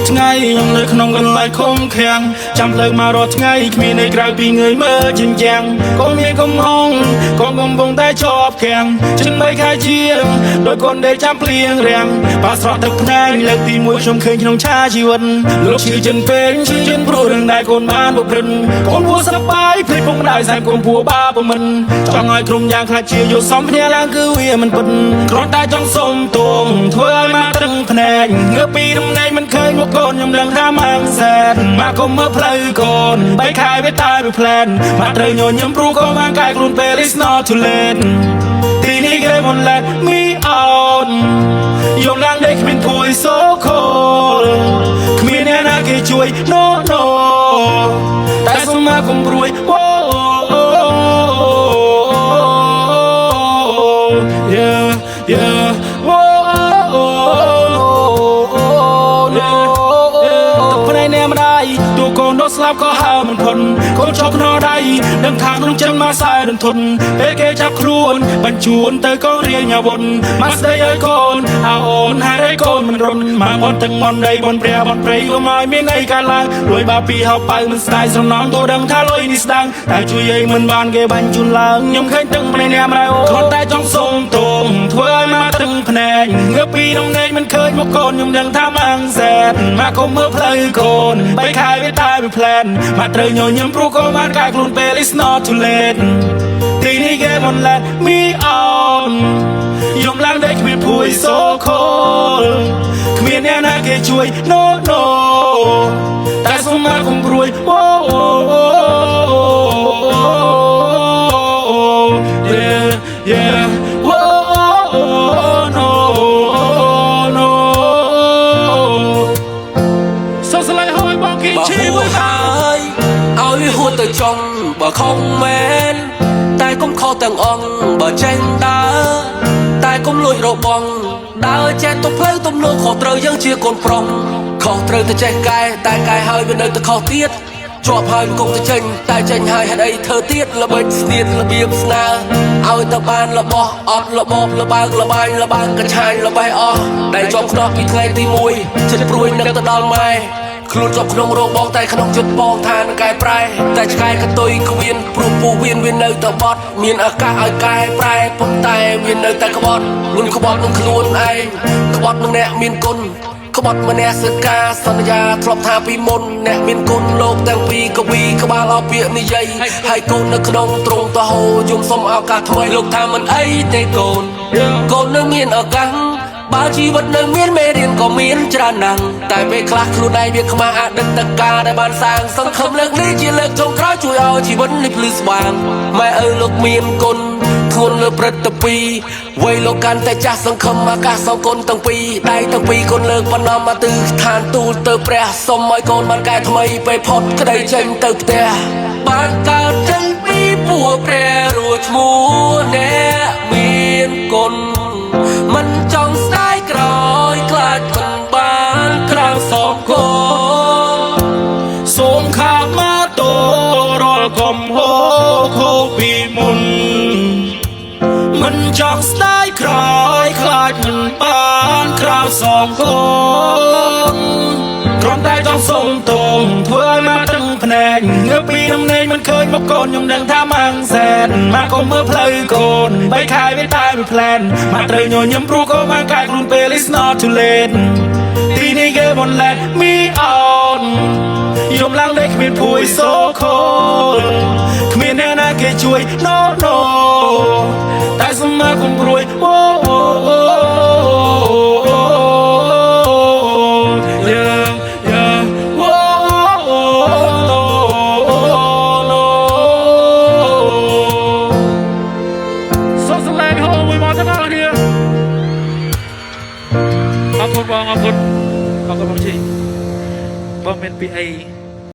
ថ្ងៃខ្ញុំនៅក្នុងកន្លែងឃុំឃាំងចាំភ្លើងមករត់ថ្ងៃគ្មានឯក្រៅពីងើយមើលជញ្ជាំងកូនមានកុំហងកូនកំពុងតែជាប់ឃាំងជិន3ខែជាងដោយកូនដេកចាំភ្លៀងរាំងបាស្រក់ទឹកភ្នែកលើកទី1ខ្ញុំឃើញក្នុងឆាជីវិតលោកឈឺចិនពេងឈឺចិនព្រោះរឿងដែលកូនបានបុព្រិនកូនពួរសប្បាយភ្លេចពុកម្ដាយសែនកូនពួរបាបមិនចង់ឲ្យក្រុមយ៉ាងខ្លាចជាយកសំភ្នាក់ឡើងគឺវាមិនពិតគ្រាន់តែចង់សុំទងធ្វើឲ្យមកត្រឹងភ្នែកងើបពីដំណេកមិនឃើញមកកូនខ្ញុំដឹងថាម៉ាំងសែនមកកុំមើលផ្លូវកូន3ខែវាតែវាផ្លែនមកត្រូវញញឹមព្រោះកូនបានកាយខ្លួនពេល it's not too late ទីនេះគេមិន let me out យំឡើងដេកគ្មានពួយ so cold គ្មានអ្នកណាគេជួយ no no តែសុំមកកុំព្រួយ yeah yeahម្ដាយទូកូននោះស្លាប់ក៏ហើមិនធន់កូនជាប់ក្នុងដៃដឹងថាក្នុងចិត្តមកខ្សែរន្ធត់ពេលគេចាប់ខ្លួនបញ្ជូនទៅកូនរៀងអាវុធមកស្ដីឲ្យកូនអូនហេតុអីកូនមិនរុនមកបន់ទឹកបន់ដីបន់ព្រះបន់ព្រៃក៏មកមានអីកើតឡើងលួយបាពីហៅប៉ៅមិនស្ដាយសំណងទូដឹងថាលុយនេះស្ដាងតែជួយអីមិនបានគេបញ្ជូនឡើងខ្ញុំឃើញទឹកភ្នែកអ្នកម្ដាយគ្រាន់តែចង់សុំទងធ្វើឲ្យមកទឹកភ្នែកងើបពីដំណេកមិនឃើញមកកូនខ្ញុំដឹងថាម៉ាំងសែនមកកុំមើលផ្លូវកូន3ខែវាតែវាផ្លែនមកត្រូវញញឹមព្រោះកូនបានកាយខ្លួនពេល it's not too late ទីនេះគេមិន let me out យំឡើងដេកគ្មានពួយ so cold គ្មានអ្នកណាគេជួយ no no តែសុំមកកុំព្រួយ yeah yeah no no សូស្លាយហើយបងគីឈីមួយហើយឲ្យហួតទៅចង់បើខំមែនតែកុំខុសទាំងអង្គបើចេញដើរតែកុំលួចរបងដើរចេះទៅផ្លូវទំនួលខុសត្រូវយើងជាកូនប្រុសខុសត្រូវទៅចេះកែតែកែហើយវានៅតែខុសទៀតជាប់ហើយមិនគង់ទៅចេញតែចេញហើយហេតុអីធ្វើទៀតល្បិចស្នៀតរបៀបស្នើឲ្យទៅបានរបស់អត់របបលបើកលបាញ់លបើកកញ្ឆាញល្បេះអស់ដែលជាប់ខ្នោះពីថ្ងៃទី1ចិត្តព្រួយនឹកទៅដល់ម៉ែខ្លួនជាប់ក្នុងរោងបងតែក្នុងចិត្តបងថានឹងកែប្រែតែឆ្កែកតុយគ្មានព្រោះពូវានៅតែបត់មានឱកាសឲ្យកែប្រែប៉ុន្តែវានៅតែក្បត់មិនក្បត់នឹងខ្លួនឯងក្បត់នឹងអ្នកមានគុណក្បត់ម្នាក់សិកាសន្យាធ្លាប់ថាពីមុនអ្នកមានគុណលោកទាំងពីរកវីក្បាលអពាកនិយាយហើយកូននៅក្នុងទ្រង់តហោយំសុំឱកាសថ្មីលោកថាមិនអីទេកូនកូននៅមានឱកាសបើជីវិតនៅមានមេរៀនក៏មានច្រើនណាស់តែពេលខ្លះខ្លួនឯងវាខ្មាស់អតីតកាលដែលបានសាងសង្ឃឹមលើកនេះជាលើកចុងក្រោយជួយឲ្យជីវិតនេះភ្លឺស្វាងម៉ែឪលោកមានគុណធ្ងន់លើព្រឹត្តពីវ័យលោកកាន់តែចាស់សង្ឃឹមអាកាសសងគុណទាំងពីរដៃទាំងពីរគុណលើកបណ្ដំមកទិដ្ឋានទូលទៅព្រះសុំឲ្យកូនបានកែថ្មីពេលផុតក្តីចេញទៅផ្ទះបានកើតចេញពីពួរព្រះរួចឈ្មោះអ្នកមានគុណមិនចង់ស្ដាយក្រោយខ្លាចមិនបានក្រៅសងគុណសូមខាបមកតរាល់កំហុសខុសពីមុនមិនចង់ស្ដាយក្រោយខ្លាចមិនបានក្រៅសងគុណគ្រាន់តែចង់សុំទងធ្វើឲ្យមកត្រឹងភ្នែកងើបពីដំណេកមិនឃើញមកកូនខ្ញុំដឹងថាម៉ាំងសែនមកកុំមើលផ្លូវកូន3ខែវាតែវាផ្លែនមកត្រូវញញឹមព្រោះកូនបានកាយខ្លួនពេល it's not too late ទីនេះគេមិន let me out យំឡើងដេកគ្មានពួយ so cold គ្មានអ្នកណាគេជួយ no no តែសុំមកកុំព្រួយ yeah yeah no សូមស្លាញ់ហូមួយមកទាំងអស់គ្នាអរគុណបងអរគុណបងជីបងមានពីអី